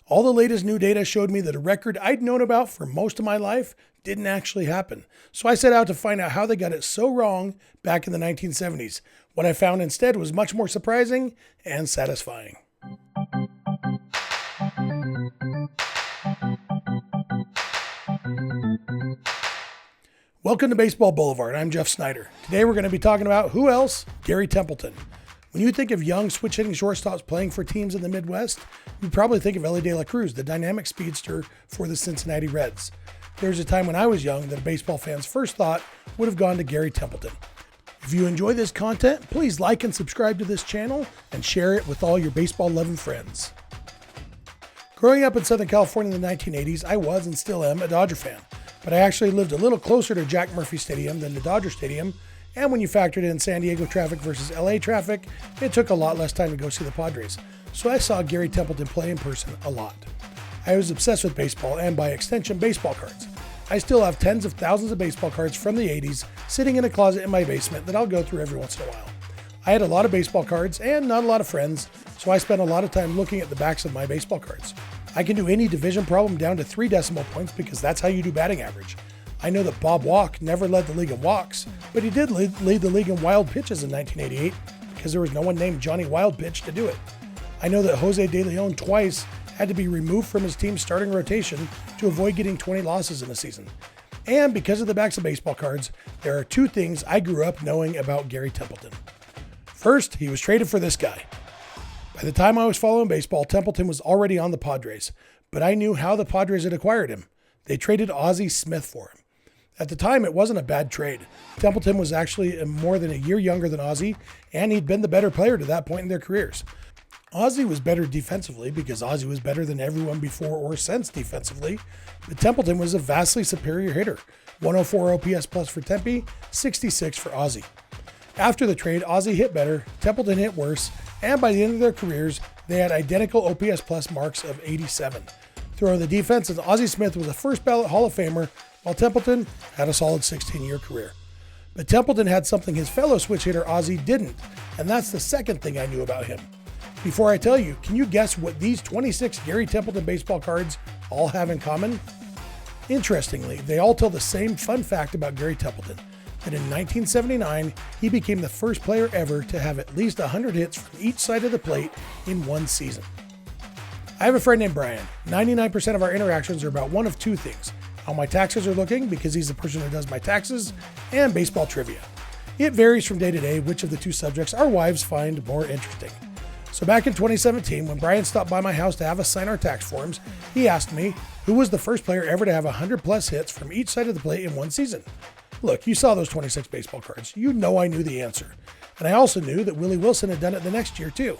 All the latest new data showed me that a record I'd known about for most of my life didn't actually happen. So I set out to find out how they got it so wrong back in the 1970s. What I found instead was much more surprising and satisfying. Welcome to Baseball Boulevard. I'm Jeff Snyder. Today we're going to be talking about who else? Garry Templeton. When you think of young switch-hitting shortstops playing for teams in the Midwest, you probably think of Elly De La Cruz, the dynamic speedster for the Cincinnati Reds. There was a time when I was young that a baseball fan's first thought would have gone to Garry Templeton. If you enjoy this content, please like and subscribe to this channel and share it with all your baseball-loving friends. Growing up in Southern California in the 1980s, I was and still am a Dodger fan. But I actually lived a little closer to Jack Murphy Stadium than to Dodger Stadium, and when you factored in San Diego traffic versus LA traffic, it took a lot less time to go see the Padres. So I saw Garry Templeton play in person a lot. I was obsessed with baseball and, by extension, baseball cards. I still have tens of thousands of baseball cards from the 80s sitting in a closet in my basement that I'll go through every once in a while. I had a lot of baseball cards and not a lot of friends, so I spent a lot of time looking at the backs of my baseball cards. I can do any division problem down to 3 decimal points because that's how you do batting average. I know that Bob Walk never led the league in walks, but he did lead the league in wild pitches in 1988 because there was no one named Johnny Wild Pitch to do it. I know that Jose De Leon twice had to be removed from his team's starting rotation to avoid getting 20 losses in a season. And because of the backs of baseball cards, there are 2 things I grew up knowing about Garry Templeton. First, he was traded for this guy. By the time I was following baseball, Templeton was already on the Padres, but I knew how the Padres had acquired him. They traded Ozzie Smith for him. At the time, it wasn't a bad trade. Templeton was actually more than a year younger than Ozzie, and he'd been the better player to that point in their careers. Ozzie was better defensively because Ozzie was better than everyone before or since defensively, but Templeton was a vastly superior hitter. 104 OPS plus for Tempe, 66 for Ozzie. After the trade, Ozzie hit better, Templeton hit worse, and by the end of their careers, they had identical OPS plus marks of 87. Throwing the defense, Ozzie Smith was a first ballot Hall of Famer, while Templeton had a solid 16-year career. But Templeton had something his fellow switch hitter Ozzie didn't, and that's the second thing I knew about him. Before I tell you, can you guess what these 26 Garry Templeton baseball cards all have in common? Interestingly, they all tell the same fun fact about Garry Templeton, that in 1979, he became the first player ever to have at least 100 hits from each side of the plate in one season. I have a friend named Brian. 99% of our interactions are about one of 2 things: how my taxes are looking, because he's the person who does my taxes, and baseball trivia. It varies from day to day which of the 2 subjects our wives find more interesting. So back in 2017, when Brian stopped by my house to have us sign our tax forms, he asked me who was the first player ever to have 100 plus hits from each side of the plate in one season. Look, you saw those 26 baseball cards. You know I knew the answer. And I also knew that Willie Wilson had done it the next year too.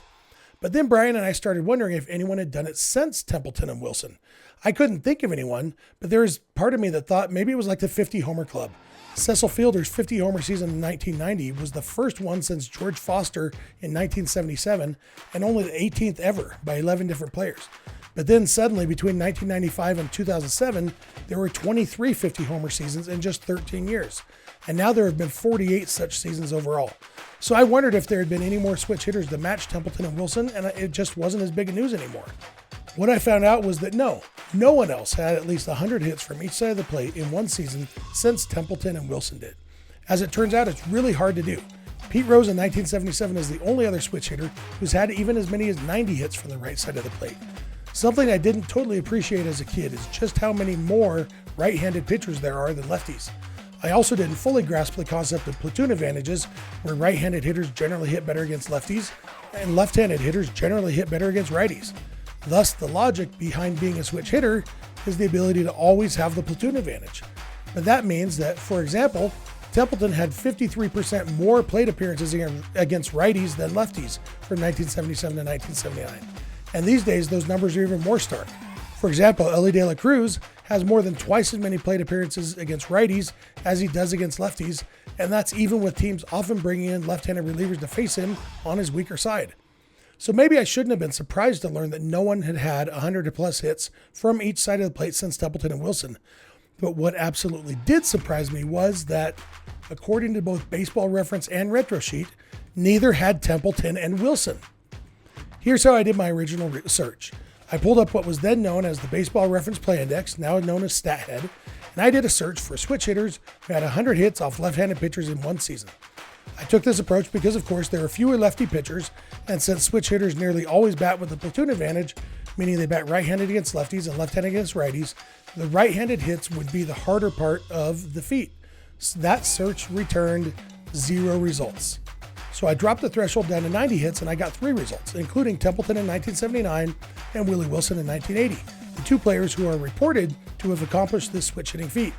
But then Brian and I started wondering if anyone had done it since Templeton and Wilson. I couldn't think of anyone, but there was part of me that thought maybe it was like the 50 homer club. Cecil Fielder's 50 homer season in 1990 was the first one since George Foster in 1977, and only the 18th ever by 11 different players. But then suddenly, between 1995 and 2007, there were 23 50 homer seasons in just 13 years. And now there have been 48 such seasons overall. So I wondered if there had been any more switch hitters to match Templeton and Wilson, and it just wasn't as big a news anymore. What I found out was that no one else had at least 100 hits from each side of the plate in one season since Templeton and Wilson did. As it turns out, it's really hard to do. Pete Rose in 1977 is the only other switch hitter who's had even as many as 90 hits from the right side of the plate. Something I didn't totally appreciate as a kid is just how many more right-handed pitchers there are than lefties. I also didn't fully grasp the concept of platoon advantages, where right-handed hitters generally hit better against lefties, and left-handed hitters generally hit better against righties. Thus, the logic behind being a switch hitter is the ability to always have the platoon advantage. But that means that, for example, Templeton had 53% more plate appearances against righties than lefties from 1977 to 1979. And these days, those numbers are even more stark. For example, Elly De La Cruz has more than twice as many plate appearances against righties as he does against lefties, and that's even with teams often bringing in left-handed relievers to face him on his weaker side. So maybe I shouldn't have been surprised to learn that no one had had 100 plus hits from each side of the plate since Templeton and Wilson. But what absolutely did surprise me was that, according to both Baseball Reference and Retro Sheet, neither had Templeton and Wilson. Here's how I did my original search. I pulled up what was then known as the Baseball Reference Play Index, now known as StatHead, and I did a search for switch hitters who had 100 hits off left-handed pitchers in one season. I took this approach because, of course, there are fewer lefty pitchers, and since switch hitters nearly always bat with the platoon advantage, meaning they bat right-handed against lefties and left-handed against righties, the right-handed hits would be the harder part of the feat. So that search returned 0 results. So I dropped the threshold down to 90 hits and I got 3 results, including Templeton in 1979 and Willie Wilson in 1980, the 2 players who are reported to have accomplished this switch hitting feat.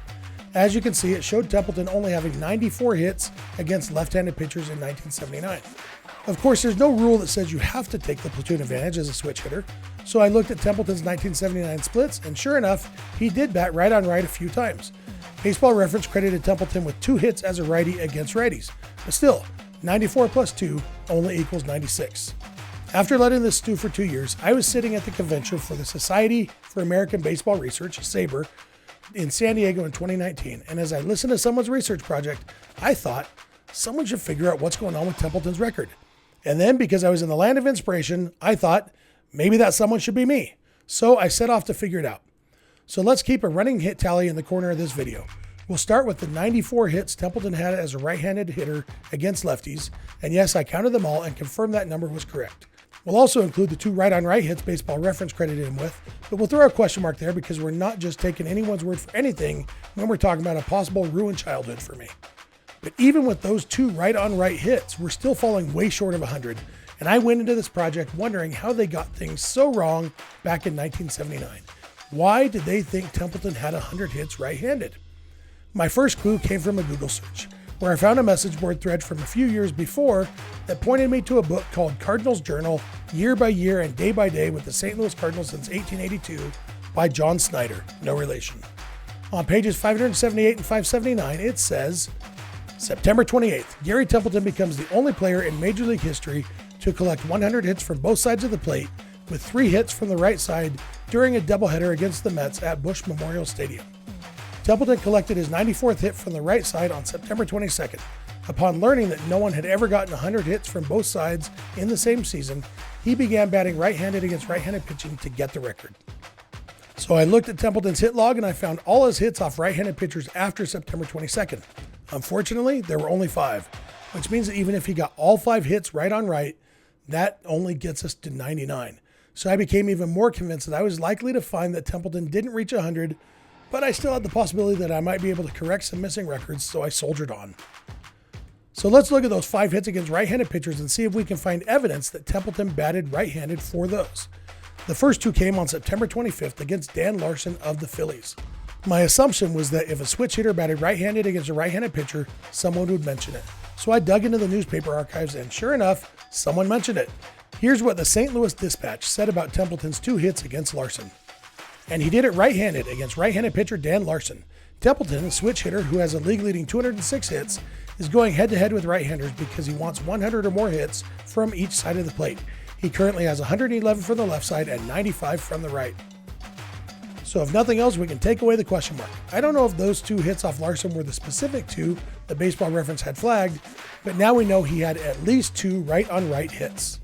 As you can see, it showed Templeton only having 94 hits against left-handed pitchers in 1979. Of course, there's no rule that says you have to take the platoon advantage as a switch hitter, so I looked at Templeton's 1979 splits, and sure enough, he did bat right on right a few times. Baseball Reference credited Templeton with 2 hits as a righty against righties, but still, 94 plus 2 only equals 96. After letting this stew for 2 years, I was sitting at the convention for the Society for American Baseball Research, SABR, in San Diego in 2019, and as I listened to someone's research project, I thought someone should figure out what's going on with Templeton's record. And then, because I was in the land of inspiration, I thought maybe that someone should be me. So I set off to figure it out. So let's keep a running hit tally in the corner of this video. We'll start with the 94 hits Templeton had as a right-handed hitter against lefties, and yes, I counted them all and confirmed that number was correct. We'll also include the 2 right-on-right hits Baseball Reference credited him with, but we'll throw a question mark there because we're not just taking anyone's word for anything when we're talking about a possible ruined childhood for me. But even with those 2 right-on-right hits, we're still falling way short of 100, and I went into this project wondering how they got things so wrong back in 1979. Why did they think Templeton had 100 hits right-handed? My first clue came from a Google search, where I found a message board thread from a few years before that pointed me to a book called Cardinals Journal, Year by Year and Day by Day with the St. Louis Cardinals since 1882 by John Snyder, no relation. On pages 578 and 579, it says, September 28th, Garry Templeton becomes the only player in Major League history to collect 100 hits from both sides of the plate, with 3 hits from the right side during a doubleheader against the Mets at Busch Memorial Stadium. Templeton collected his 94th hit from the right side on September 22nd. Upon learning that no one had ever gotten 100 hits from both sides in the same season, he began batting right-handed against right-handed pitching to get the record. So I looked at Templeton's hit log and I found all his hits off right-handed pitchers after September 22nd. Unfortunately, there were only 5, which means that even if he got all 5 hits right on right, that only gets us to 99. So I became even more convinced that I was likely to find that Templeton didn't reach 100, but I still had the possibility that I might be able to correct some missing records, so I soldiered on. So let's look at those 5 hits against right-handed pitchers and see if we can find evidence that Templeton batted right-handed for those. The first 2 came on September 25th against Dan Larson of the Phillies. My assumption was that if a switch hitter batted right-handed against a right-handed pitcher, someone would mention it. So I dug into the newspaper archives and sure enough, someone mentioned it. Here's what the St. Louis Dispatch said about Templeton's 2 hits against Larson. And he did it right-handed against right-handed pitcher Dan Larson. Templeton, a switch hitter who has a league-leading 206 hits, is going head-to-head with right-handers because he wants 100 or more hits from each side of the plate. He currently has 111 from the left side and 95 from the right. So if nothing else, we can take away the question mark. I don't know if those 2 hits off Larson were the specific 2 that Baseball Reference had flagged, but now we know he had at least 2 right-on-right hits.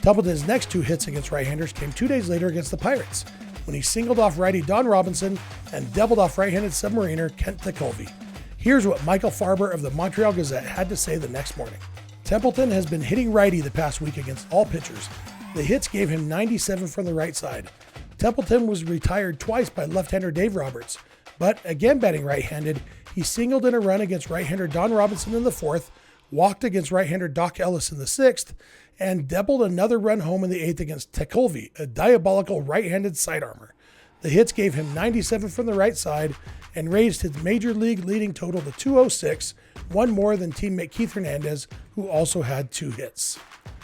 Templeton's next 2 hits against right-handers came 2 days later against the Pirates, when he singled off righty Don Robinson and doubled off right-handed submariner Kent Tekulve. Here's what Michael Farber of the Montreal Gazette had to say the next morning. Templeton has been hitting righty the past week against all pitchers. The hits gave him 97 from the right side. Templeton was retired twice by left-hander Dave Roberts, but again batting right-handed, he singled in a run against right-hander Don Robinson in the 4th, walked against right-hander Doc Ellis in the 6th, and doubled another run home in the 8th against Tekulve, a diabolical right-handed sidearmer. The hits gave him 97 from the right side and raised his major league leading total to 206, one more than teammate Keith Hernandez, who also had 2 hits.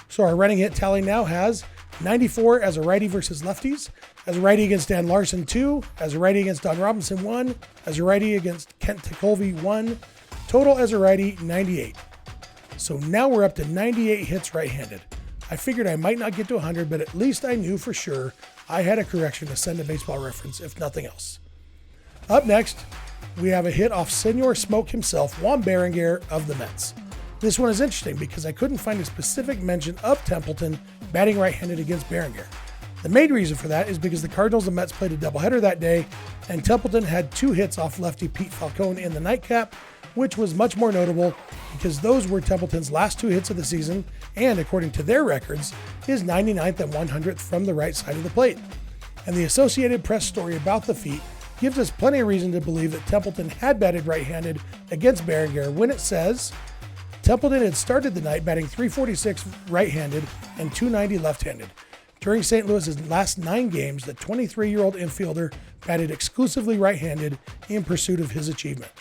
So our running hit tally now has 94 as a righty versus lefties, as a righty against Dan Larson 2, as a righty against Don Robinson 1, as a righty against Kent Tekulve 1, total as a righty 98. So now we're up to 98 hits right-handed. I figured I might not get to 100, but at least I knew for sure I had a correction to send to Baseball Reference, if nothing else. Up next, we have a hit off Senor Smoke himself, Juan Berenguer of the Mets. This one is interesting because I couldn't find a specific mention of Templeton batting right-handed against Berenguer. The main reason for that is because the Cardinals and Mets played a doubleheader that day, and Templeton had 2 hits off lefty Pete Falcone in the nightcap, which was much more notable because those were Templeton's last 2 hits of the season, and according to their records, his 99th and 100th from the right side of the plate. And the Associated Press story about the feat gives us plenty of reason to believe that Templeton had batted right-handed against Berenguer when it says, Templeton had started the night batting .346 right-handed and .290 left-handed. During St. Louis's last 9 games, the 23-year-old infielder batted exclusively right-handed in pursuit of his achievement.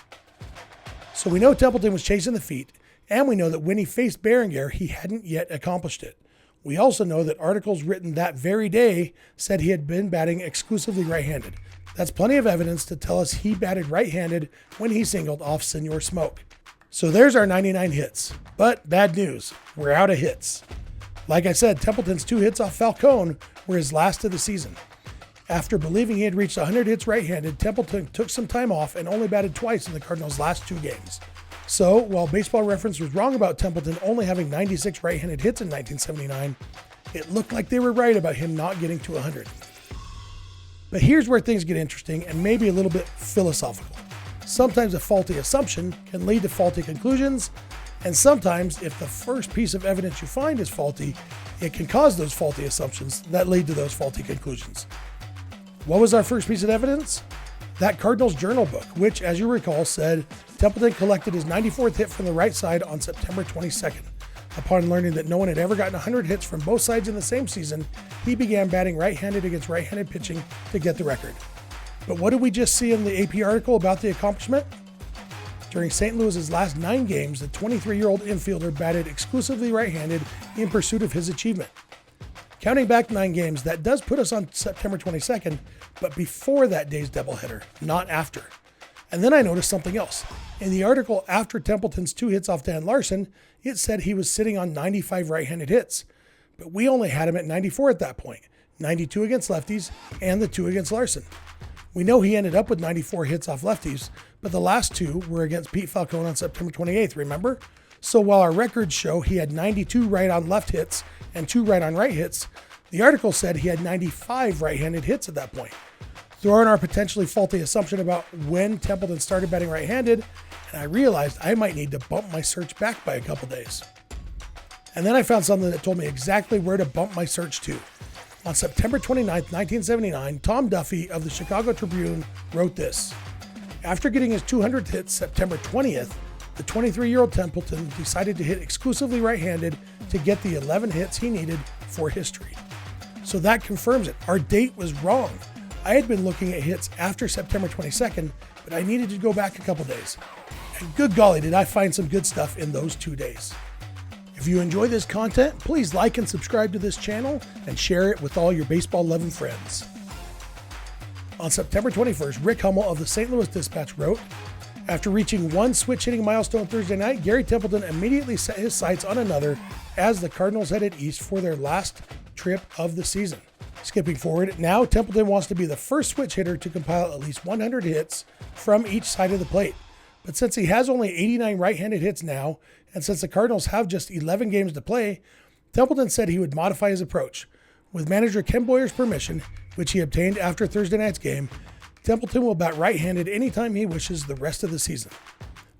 So we know Templeton was chasing the feat, and we know that when he faced Berenguer, he hadn't yet accomplished it. We also know that articles written that very day said he had been batting exclusively right-handed. That's plenty of evidence to tell us he batted right-handed when he singled off Senor Smoke. So there's our 99 hits. But bad news, we're out of hits. Like I said, Templeton's 2 hits off Falcone were his last of the season. After believing he had reached 100 hits right-handed, Templeton took some time off and only batted twice in the Cardinals' last 2 games. So, while Baseball Reference was wrong about Templeton only having 96 right-handed hits in 1979, it looked like they were right about him not getting to 100. But here's where things get interesting and maybe a little bit philosophical. Sometimes a faulty assumption can lead to faulty conclusions, and sometimes if the first piece of evidence you find is faulty, it can cause those faulty assumptions that lead to those faulty conclusions. What was our first piece of evidence? That Cardinals journal book, which, as you recall, said Templeton collected his 94th hit from the right side on September 22nd. Upon learning that no one had ever gotten 100 hits from both sides in the same season, he began batting right-handed against right-handed pitching to get the record. But what did we just see in the AP article about the accomplishment? During St. Louis's last 9 games, the 23-year-old infielder batted exclusively right-handed in pursuit of his achievement. Counting back 9 games, that does put us on September 22nd, but before that day's doubleheader, not after. And then I noticed something else. In the article after Templeton's 2 hits off Dan Larson, it said he was sitting on 95 right-handed hits, but we only had him at 94 at that point, 92 against lefties and the 2 against Larson. We know he ended up with 94 hits off lefties, but the last 2 were against Pete Falcone on September 28th, remember? So while our records show he had 92 right-on-left hits and 2 right-on-right hits, the article said he had 95 right-handed hits at that point. Throw in our potentially faulty assumption about when Templeton started batting right-handed, and I realized I might need to bump my search back by a couple days. And then I found something that told me exactly where to bump my search to. On September 29, 1979, Tom Duffy of the Chicago Tribune wrote this. After getting his 200th hit September 20th, the 23-year-old Templeton decided to hit exclusively right-handed to get the 11 hits he needed for history. So that confirms it. Our date was wrong. I had been looking at hits after September 22nd, but I needed to go back a couple days. And good golly, did I find some good stuff in those 2 days. If you enjoy this content, please like and subscribe to this channel and share it with all your baseball-loving friends. On September 21st, Rick Hummel of the St. Louis Dispatch wrote, after reaching 1 switch-hitting milestone Thursday night, Garry Templeton immediately set his sights on another as the Cardinals headed east for their last trip of the season. Skipping forward, now Templeton wants to be the first switch hitter to compile at least 100 hits from each side of the plate. But since he has only 89 right-handed hits now, and since the Cardinals have just 11 games to play, Templeton said he would modify his approach. With manager Ken Boyer's permission, which he obtained after Thursday night's game, Templeton will bat right-handed anytime he wishes the rest of the season.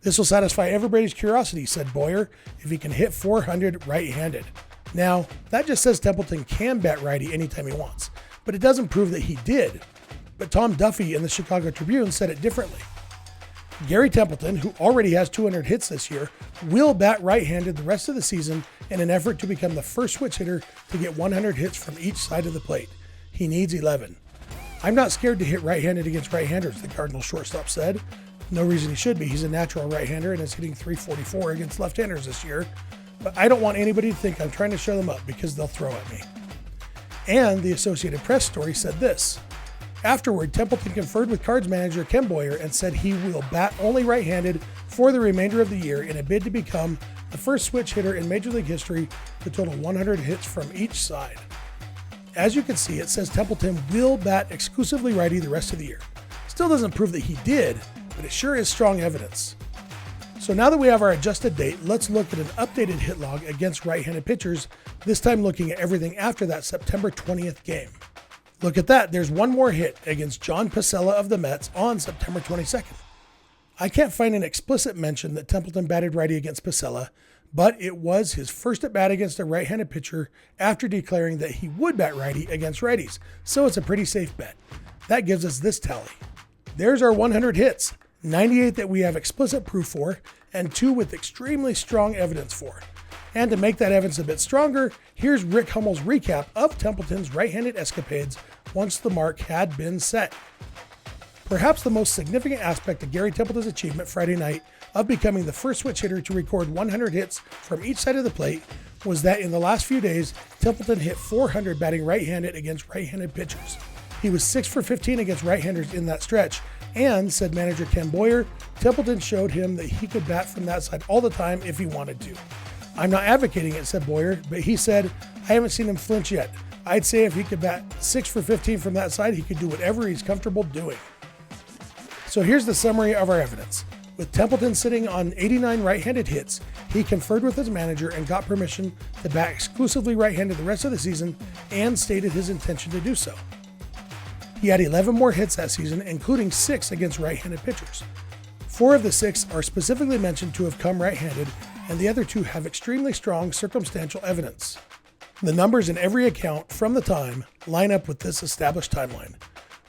This will satisfy everybody's curiosity, said Boyer, if he can hit 400 right-handed. Now, that just says Templeton can bat righty anytime he wants, but it doesn't prove that he did. But Tom Duffy in the Chicago Tribune said it differently. Garry Templeton, who already has 200 hits this year, will bat right-handed the rest of the season in an effort to become the first switch hitter to get 100 hits from each side of the plate. He needs 11. I'm not scared to hit right-handed against right-handers, the Cardinals shortstop said. No reason he should be. He's a natural right-hander and is hitting .344 against left-handers this year. But I don't want anybody to think I'm trying to show them up because they'll throw at me. And the Associated Press story said this. Afterward, Templeton conferred with Cards manager Ken Boyer and said he will bat only right-handed for the remainder of the year in a bid to become the first switch hitter in Major League history to total 100 hits from each side. As you can see, it says Templeton will bat exclusively righty the rest of the year. Still doesn't prove that he did, but it sure is strong evidence. So now that we have our adjusted date, let's look at an updated hit log against right-handed pitchers, this time looking at everything after that September 20th game. Look at that. There's one more hit against John Pacella of the Mets on September 22nd. I can't find an explicit mention that Templeton batted righty against Pacella, but it was his first at bat against a right-handed pitcher after declaring that he would bat righty against righties, so it's a pretty safe bet. That gives us this tally. There's our 100 hits, 98 that we have explicit proof for, and 2 with extremely strong evidence for. And to make that evidence a bit stronger, here's Rick Hummel's recap of Templeton's right-handed escapades once the mark had been set. Perhaps the most significant aspect of Garry Templeton's achievement Friday night of becoming the first switch hitter to record 100 hits from each side of the plate was that in the last few days, Templeton hit 400 batting right-handed against right-handed pitchers. He was 6 for 15 against right-handers in that stretch, and, said manager Ken Boyer, Templeton showed him that he could bat from that side all the time if he wanted to. I'm not advocating it, said Boyer, but he said, I haven't seen him flinch yet. I'd say if he could bat 6 for 15 from that side, he could do whatever he's comfortable doing. So here's the summary of our evidence. With Templeton sitting on 89 right-handed hits, he conferred with his manager and got permission to bat exclusively right-handed the rest of the season and stated his intention to do so. He had 11 more hits that season, including 6 against right-handed pitchers. 4 of the 6 are specifically mentioned to have come right-handed, and the other 2 have extremely strong circumstantial evidence. The numbers in every account from the time line up with this established timeline,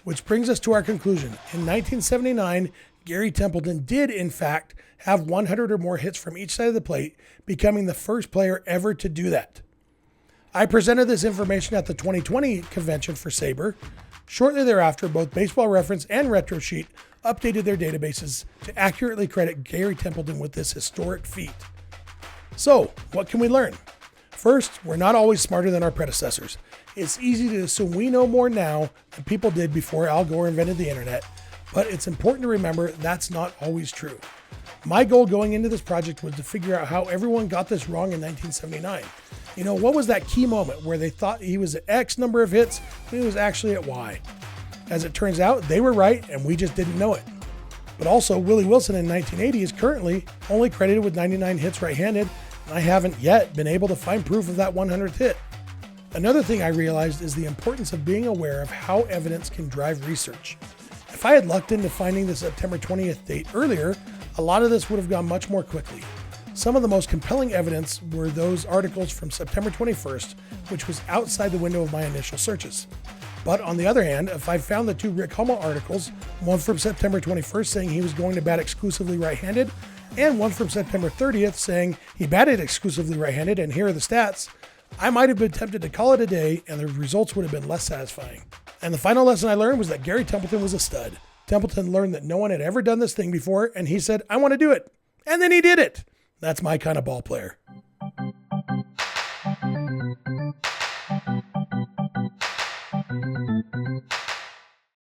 which brings us to our conclusion. In 1979, Garry Templeton did, in fact, have 100 or more hits from each side of the plate, becoming the first player ever to do that. I presented this information at the 2020 convention for SABR. Shortly thereafter, both Baseball Reference and Retro Sheet updated their databases to accurately credit Garry Templeton with this historic feat. So, what can we learn? First, we're not always smarter than our predecessors. It's easy to assume we know more now than people did before Al Gore invented the internet, but it's important to remember that's not always true. My goal going into this project was to figure out how everyone got this wrong in 1979. What was that key moment where they thought he was at X number of hits when he was actually at Y? As it turns out, they were right and we just didn't know it. But also, Willie Wilson in 1980 is currently only credited with 99 hits right-handed, and I haven't yet been able to find proof of that 100th hit. Another thing I realized is the importance of being aware of how evidence can drive research. If I had lucked into finding the September 20th date earlier, a lot of this would have gone much more quickly. Some of the most compelling evidence were those articles from September 21st, which was outside the window of my initial searches. But on the other hand, if I found the 2 Rick Hummel articles, one from September 21st saying he was going to bat exclusively right-handed, and one from September 30th saying he batted exclusively right-handed, and here are the stats, I might have been tempted to call it a day, and the results would have been less satisfying. And the final lesson I learned was that Garry Templeton was a stud. Templeton learned that no one had ever done this thing before, and he said, I want to do it. And then he did it. That's my kind of ball player.